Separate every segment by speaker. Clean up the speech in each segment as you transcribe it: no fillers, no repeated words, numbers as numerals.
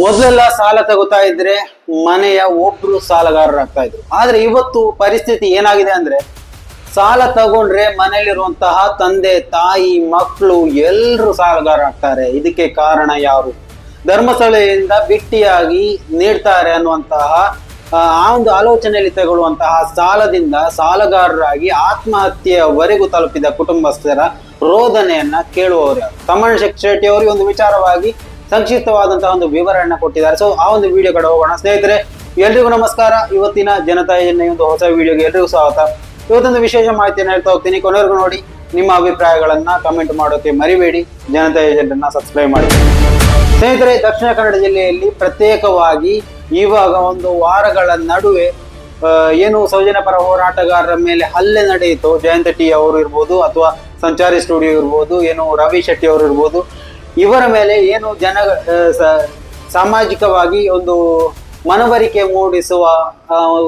Speaker 1: ಮೊದಲೆಲ್ಲ ಸಾಲ ತಗೋತಾ ಇದ್ರೆ ಮನೆಯ ಒಬ್ರು ಸಾಲಗಾರರಾಗ್ತಾ ಇದ್ರು. ಆದ್ರೆ ಇವತ್ತು ಪರಿಸ್ಥಿತಿ ಏನಾಗಿದೆ ಅಂದ್ರೆ ಸಾಲ ತಗೊಂಡ್ರೆ ಮನೆಯಲ್ಲಿರುವಂತಹ ತಂದೆ ತಾಯಿ ಮಕ್ಕಳು ಎಲ್ಲರೂ ಸಾಲಗಾರರಾಗ್ತಾರೆ. ಇದಕ್ಕೆ ಕಾರಣ ಯಾರು? ಧರ್ಮಸ್ಥಳದಿಂದ ಬಿಟ್ಟಿಯಾಗಿ ನೀಡ್ತಾರೆ ಅನ್ನುವಂತಹ ಆ ಒಂದು ಆಲೋಚನೆಯಲ್ಲಿ ತಗೊಳ್ಳುವಂತಹ ಸಾಲದಿಂದ ಸಾಲಗಾರರಾಗಿ ಆತ್ಮಹತ್ಯೆಯವರೆಗೂ ತಲುಪಿದ ಕುಟುಂಬಸ್ಥರ ರೋದನೆಯನ್ನ ಕೇಳುವವರು ತಮ್ಮಣ್ಣ ಶೆಟ್ಟಿ ಅವರು ಒಂದು ವಿಚಾರವಾಗಿ ಸಂಕ್ಷಿಪ್ತವಾದಂತಹ ಒಂದು ವಿವರಣೆ ಕೊಟ್ಟಿದ್ದಾರೆ. ಸೊ ಆ ಒಂದು ವಿಡಿಯೋ ಕಡೆ ಹೋಗೋಣ. ಸ್ನೇಹಿತರೆ, ಎಲ್ರಿಗೂ ನಮಸ್ಕಾರ. ಇವತ್ತಿನ ಜನತಾ ಎನ್ನುವ ಒಂದು ಹೊಸ ವಿಡಿಯೋಗೆ ಎಲ್ರಿಗೂ ಸ್ವಾಗತ. ಇವತ್ತೊಂದು ವಿಶೇಷ ಮಾಹಿತಿಯನ್ನು ಹೇಳ್ತಾ ಹೋಗ್ತೀನಿ. ಕೊನೆವರೆಗೂ ನೋಡಿ. ನಿಮ್ಮ ಅಭಿಪ್ರಾಯಗಳನ್ನ ಕಮೆಂಟ್ ಮಾಡೋಕೆ ಮರಿಬೇಡಿ. ಜನತಾ ಏಜೆಂಟನ್ನ ಸಬ್ಸ್ಕ್ರೈಬ್ ಮಾಡಿ. ಸ್ನೇಹಿತರೆ, ದಕ್ಷಿಣ ಕನ್ನಡ ಜಿಲ್ಲೆಯಲ್ಲಿ ಪ್ರತ್ಯೇಕವಾಗಿ ಇವಾಗ ಒಂದು ವಾರಗಳ ನಡುವೆ ಏನು ಸೌಜನ್ಯ ಪರ ಹೋರಾಟಗಾರರ ಮೇಲೆ ಹಲ್ಲೆ ನಡೆಯಿತು. ಜಯಂತ ಟಿ ಅವರು ಇರ್ಬೋದು ಅಥವಾ ಸಂಚಾರಿ ಸ್ಟುಡಿಯೋ ಇರ್ಬೋದು, ಏನು ರವಿ ಶೆಟ್ಟಿ ಅವರು ಇರ್ಬೋದು, ಇವರ ಮೇಲೆ ಏನು ಸಾಮಾಜಿಕವಾಗಿ ಒಂದು ಮನವರಿಕೆ ಮೂಡಿಸುವ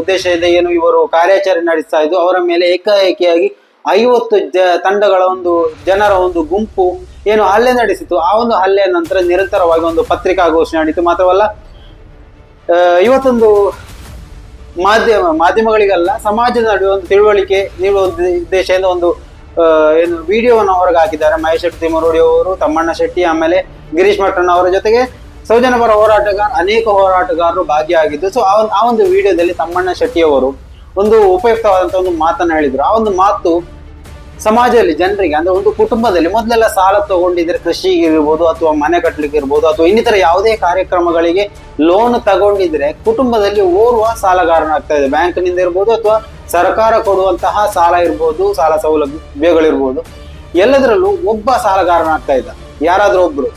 Speaker 1: ಉದ್ದೇಶದಿಂದ ಏನು ಇವರು ಕಾರ್ಯಾಚರಣೆ ನಡೆಸ್ತಾ ಇದ್ದು, ಅವರ ಮೇಲೆ ಏಕಾಏಕಿಯಾಗಿ 50 ತಂಡಗಳ ಒಂದು ಜನರ ಒಂದು ಗುಂಪು ಏನು ಹಲ್ಲೆ ನಡೆಸಿತು. ಆ ಒಂದು ಹಲ್ಲೆಯ ನಂತರ ನಿರಂತರವಾಗಿ ಒಂದು ಪತ್ರಿಕಾಗೋಷ್ಠಿ ನಡೀತು. ಮಾತ್ರವಲ್ಲ, ಇವತ್ತೊಂದು ಮಾಧ್ಯಮಗಳಿಗೆಲ್ಲ ಸಮಾಜದ ನಡುವೆ ಒಂದು ತಿಳುವಳಿಕೆ ನೀಡುವ ಉದ್ದೇಶದಿಂದ ಒಂದು ಏನು ವಿಡಿಯೋವನ್ನು ಹೊರಗೆ ಹಾಕಿದ್ದಾರೆ. ಮಹೇಶ್ ಶೆಟ್ಟಿ ತಿಮ್ಮರೋಡಿ ಅವರು, ತಮ್ಮಣ್ಣ ಶೆಟ್ಟಿ, ಆಮೇಲೆ ಗಿರೀಶ್ ಮಠಣ್ಣ ಅವರ ಜೊತೆಗೆ ಸೌಜನ್ಯ ಪರ ಅನೇಕ ಹೋರಾಟಗಾರರು ಭಾಗಿಯಾಗಿದ್ದು. ಸೊ ಆ ಒಂದು ವಿಡಿಯೋದಲ್ಲಿ ತಮ್ಮಣ್ಣ ಶೆಟ್ಟಿ ಅವರು ಒಂದು ಉಪಯುಕ್ತವಾದಂತಹ ಒಂದು ಮಾತನ್ನ ಹೇಳಿದ್ರು. ಆ ಒಂದು ಮಾತು ಸಮಾಜದಲ್ಲಿ ಜನರಿಗೆ, ಅಂದ್ರೆ ಒಂದು ಕುಟುಂಬದಲ್ಲಿ ಮೊದಲೆಲ್ಲ ಸಾಲ ತಗೊಂಡಿದ್ರೆ ಕೃಷಿಗೆ ಇರ್ಬೋದು ಅಥವಾ ಮನೆ ಕಟ್ಟಲಿಕ್ಕೆ ಇರ್ಬೋದು ಅಥವಾ ಇನ್ನಿತರ ಯಾವುದೇ ಕಾರ್ಯಕ್ರಮಗಳಿಗೆ ಲೋನ್ ತಗೊಂಡಿದ್ರೆ ಕುಟುಂಬದಲ್ಲಿ ಓರ್ವ ಸಾಲಗಾರನಾಗ್ತಾ ಇದೆ. ಬ್ಯಾಂಕ್ನಿಂದ ಇರ್ಬೋದು ಅಥವಾ ಸರ್ಕಾರ ಕೊಡುವಂತಹ ಸಾಲ ಇರ್ಬೋದು, ಸಾಲ ಸೌಲಭ್ಯಗಳಿರ್ಬೋದು, ಎಲ್ಲದರಲ್ಲೂ ಒಬ್ಬ ಸಾಲಗಾರನಾಗ್ತಾ ಇದ್ದ, ಯಾರಾದ್ರೂ ಒಬ್ರು.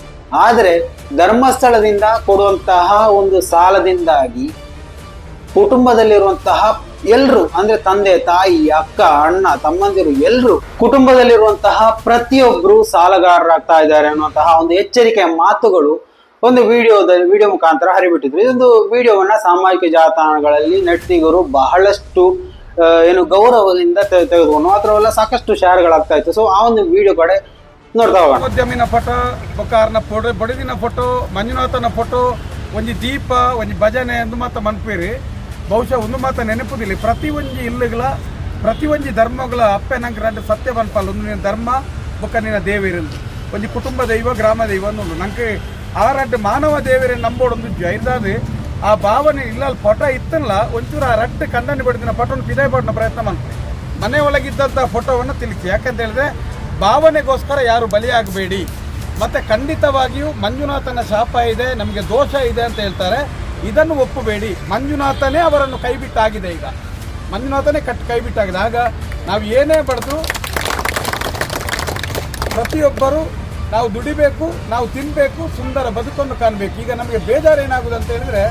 Speaker 1: ಆದ್ರೆ ಧರ್ಮಸ್ಥಳದಿಂದ ಕೊಡುವಂತಹ ಒಂದು ಸಾಲದಿಂದಾಗಿ ಕುಟುಂಬದಲ್ಲಿರುವಂತಹ ಎಲ್ರು, ಅಂದ್ರೆ ತಂದೆ ತಾಯಿ ಅಕ್ಕ ಅಣ್ಣ ತಮ್ಮಂದಿರು ಎಲ್ರು, ಕುಟುಂಬದಲ್ಲಿರುವಂತಹ ಪ್ರತಿಯೊಬ್ರು ಸಾಲಗಾರರಾಗ್ತಾ ಇದ್ದಾರೆ ಅನ್ನುವಂತಹ ಒಂದು ಎಚ್ಚರಿಕೆಯ ಮಾತುಗಳು ಒಂದು ವಿಡಿಯೋ ಮುಖಾಂತರ ಹರಿಬಿಟ್ಟಿದ್ರು. ಇದೊಂದು ವಿಡಿಯೋವನ್ನ ಸಾಮಾಜಿಕ ಜಾಲತಾಣಗಳಲ್ಲಿ ನೆಟ್ಟಿಗರು ಬಹಳಷ್ಟು ಏನು ಗೌರವದಿಂದ ತೆಗೆದುಕೊಂಡು, ಮಾತ್ರವಲ್ಲ ಸಾಕಷ್ಟು ಶೇರ್ಗಳಾಗ್ತಾ ಇತ್ತು. ಸೊ ಆ ಒಂದು ವಿಡಿಯೋ ಕಡೆ ನೋಡ್ತಾ ಹೋಗೋಣ.
Speaker 2: ಉದ್ಯಮಿನ ಫೋಟೋ, ಬೊಕ್ಕಾರ್ನ ಫೋಟೋ, ಬಡದಿನ ಫೋಟೋ, ಮಂಜುನಾಥನ ಫೋಟೋ, ಒಂಜಿ ದೀಪ, ಒಂಜಿ ಭಜನೆ ಎಂದು ಮಾತ ಮನ್ಪೇರಿ. ಬಹುಶಃ ಒಂದು ಮಾತ ನೆನಪುದಿಲ್ಲ. ಪ್ರತಿ ಒಂಜಿ ಇಲ್ಲುಗಳ ಪ್ರತಿ ಒಂಜಿ ಧರ್ಮಗಳ ಅಪ್ಪೆ ನಂಗೆ രണ്ട് ಸತ್ಯ ಬನ್ಪಲ್ಲ. ಒಂದು ನಿನ್ನ ಧರ್ಮ ಬೊಕ್ಕ ನಿನ್ನ ದೇವಿರಂದು ಒಂಜಿ ಕುಟುಂಬ ದೈವ ಗ್ರಾಮ ದೈವ ಅನ್ನೋದು ನಂಗೆ ಆ ರಡ್ಡು ಮಾನವ ದೇವರೇ ನಂಬೋಡೊಂದು ಜೈದಾದ ಆ ಭಾವನೆ ಇಲ್ಲ. ಅಲ್ಲಿ ಫೋಟೋ ಇತ್ತಲ್ಲ, ಒಂಚೂರು ಆ ರಡ್ಡು ಕಣ್ಣನ್ನು ಬಿಡ್ದಿನ ಫೋಟೋನ ಪಿದಾಯ್ ಪಡೋ ಪ್ರಯತ್ನ ಮಾಡ್ತೀನಿ. ಮನೆ ಒಳಗಿದ್ದಂಥ ಫೋಟೋವನ್ನು ತಿಳಿಸಿ. ಯಾಕಂತ ಹೇಳಿದ್ರೆ ಭಾವನೆಗೋಸ್ಕರ ಯಾರು ಬಲಿಯಾಗಬೇಡಿ. ಮತ್ತು ಖಂಡಿತವಾಗಿಯೂ ಮಂಜುನಾಥನ ಶಾಪ ಇದೆ, ನಮಗೆ ದೋಷ ಇದೆ ಅಂತ ಹೇಳ್ತಾರೆ. ಇದನ್ನು ಒಪ್ಪಬೇಡಿ. ಮಂಜುನಾಥನೇ ಅವರನ್ನು ಕೈಬಿಟ್ಟಾಗಿದೆ. ಈಗ ಮಂಜುನಾಥನೇ ಕೈಬಿಟ್ಟಾಗಿದೆ. ಆಗ ನಾವು ಏನೇ ಬಡ್ದು ಪ್ರತಿಯೊಬ್ಬರು ನಾವು ದುಡಿಬೇಕು, ನಾವು ತಿನ್ನಬೇಕು, ಸುಂದರ ಬದುಕನ್ನು ಕಾಣಬೇಕು. ಈಗ ನಮಗೆ ಬೇಜಾರು ಏನಾಗುವುದು ಅಂತ ಹೇಳಿದ್ರೆ,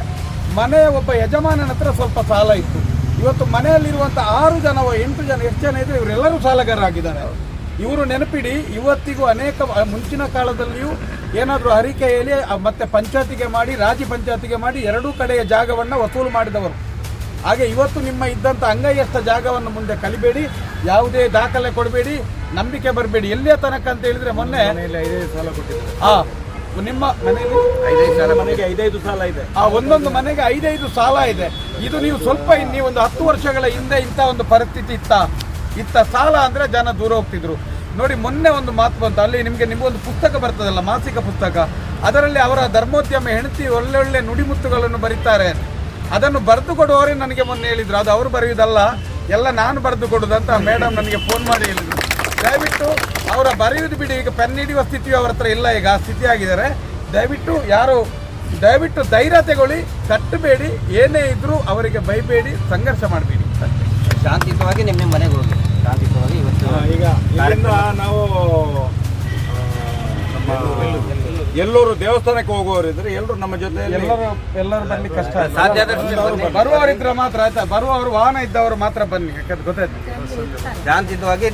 Speaker 2: ಮನೆಯ ಒಬ್ಬ ಯಜಮಾನನ ಹತ್ರ ಸ್ವಲ್ಪ ಸಾಲ ಇತ್ತು. ಇವತ್ತು ಮನೆಯಲ್ಲಿರುವಂಥ 6 ಜನ 8 ಜನ ಎಷ್ಟು ಜನ ಇದ್ರೆ ಇವರೆಲ್ಲರೂ ಸಾಲಗಾರರಾಗಿದ್ದಾರೆ. ಇವರು ನೆನಪಿಡಿ, ಇವತ್ತಿಗೂ ಅನೇಕ ಮುಂಚಿನ ಕಾಲದಲ್ಲಿಯೂ ಏನಾದರೂ ಹರಿಕೆಯಲ್ಲಿ ಮತ್ತೆ ಪಂಚಾಯತಿಗೆ ಮಾಡಿ, ರಾಜ್ಯ ಪಂಚಾಯತಿಗೆ ಮಾಡಿ 2 ಕಡೆಯ ಜಾಗವನ್ನು ವಸೂಲು ಮಾಡಿದವರು. ಹಾಗೆ ಇವತ್ತು ನಿಮ್ಮ ಇದ್ದಂಥ ಅಂಗೈಯಷ್ಟ ಜಾಗವನ್ನು ಮುಂದೆ ಕಲಿಬೇಡಿ, ಯಾವುದೇ ದಾಖಲೆ ಕೊಡಬೇಡಿ, ನಂಬಿಕೆ ಬರಬೇಡಿ. ಎಲ್ಲಿಯ ತನಕ ಅಂತ ಹೇಳಿದ್ರೆ, ಮೊನ್ನೆ 5 ಸಾಲ ಕೊಟ್ಟಿದ್ದಾರೆ. ನಿಮ್ಮ ಮನೆಯಲ್ಲಿ 5 ಸಾಲ ಇದೆ. ಒಂದೊಂದು ಮನೆಗೆ 5 ಸಾಲ ಇದೆ. ಇದು ನೀವು ಸ್ವಲ್ಪ ಒಂದು 10 ವರ್ಷಗಳ ಹಿಂದೆ ಇಂಥ ಒಂದು ಪರಿಸ್ಥಿತಿ ಇತ್ತ ಸಾಲ ಅಂದ್ರೆ ಜನ ದೂರ ಹೋಗ್ತಿದ್ರು. ನೋಡಿ, ಮೊನ್ನೆ ಒಂದು ಮಾತು ಬಂತು. ಅಲ್ಲಿ ನಿಮಗೊಂದು ಪುಸ್ತಕ ಬರ್ತದಲ್ಲ, ಮಾಸಿಕ ಪುಸ್ತಕ, ಅದರಲ್ಲಿ ಅವರ ಧರ್ಮೋದ್ಯಮ ಹೆಂಡತಿ ಒಳ್ಳೊಳ್ಳೆ ನುಡಿಮುತ್ತುಗಳನ್ನು ಬರೀತಾರೆ. ಅದನ್ನು ಬರೆದು ಕೊಡುವವರೇ ನನಗೆ ಮೊನ್ನೆ ಹೇಳಿದ್ರು. ಅದು ಅವರು ಬರೆಯುವುದಲ್ಲ, ಎಲ್ಲ ನಾನು ಬರೆದು ಕೊಡುದಂತ ಮೇಡಮ್ ನನಗೆ ಫೋನ್ ಮಾಡಿ ಹೇಳಿದ್ರು. ದಯವಿಟ್ಟು ಅವರ ಬರೆಯುವುದು ಬಿಡಿ. ಈಗ ಪೆನ್ ಹಿಡಿಯುವ ಸ್ಥಿತಿಯು ಅವರ ಹತ್ರ ಇಲ್ಲ. ಈಗ ಆ ಸ್ಥಿತಿ ಆಗಿದ್ದಾರೆ. ದಯವಿಟ್ಟು ಧೈರ್ಯ ತಗೊಳ್ಳಿ, ಕಟ್ಟಬೇಡಿ. ಏನೇ ಇದ್ರೂ ಅವರಿಗೆ ಬೈಬೇಡಿ, ಸಂಘರ್ಷ ಮಾಡಬೇಡಿ.
Speaker 3: ಶಾಂತಿಯುತವಾಗಿ ನಿಮ್ಮ ಮನೆಗೆ ಹೋಗಿ ಶಾಂತಿಯುತವಾಗಿ. ಇವತ್ತು
Speaker 2: ಈಗ ನಾವು ನಮ್ಮ ಎಲ್ಲರೂ ದೇವಸ್ಥಾನಕ್ಕೆ ಹೋಗುವವರಿದ್ರೆ ಎಲ್ಲರೂ ನಮ್ಮ ಜೊತೆ ಎಲ್ಲರೂ ಬನ್ನಿ. ಕಷ್ಟ
Speaker 3: ಸಾಧ್ಯ
Speaker 2: ಬರುವವರಿದ್ರೆ ಮಾತ್ರ ಆಯ್ತಾ. ಬರುವವರು ವಾಹನ ಇದ್ದವರು ಮಾತ್ರ ಬನ್ನಿ. ಯಾಕಂದ್ರೆ ಗೊತ್ತಾಯ್ತು.
Speaker 3: ಶಾಂತಿಯುತವಾಗಿ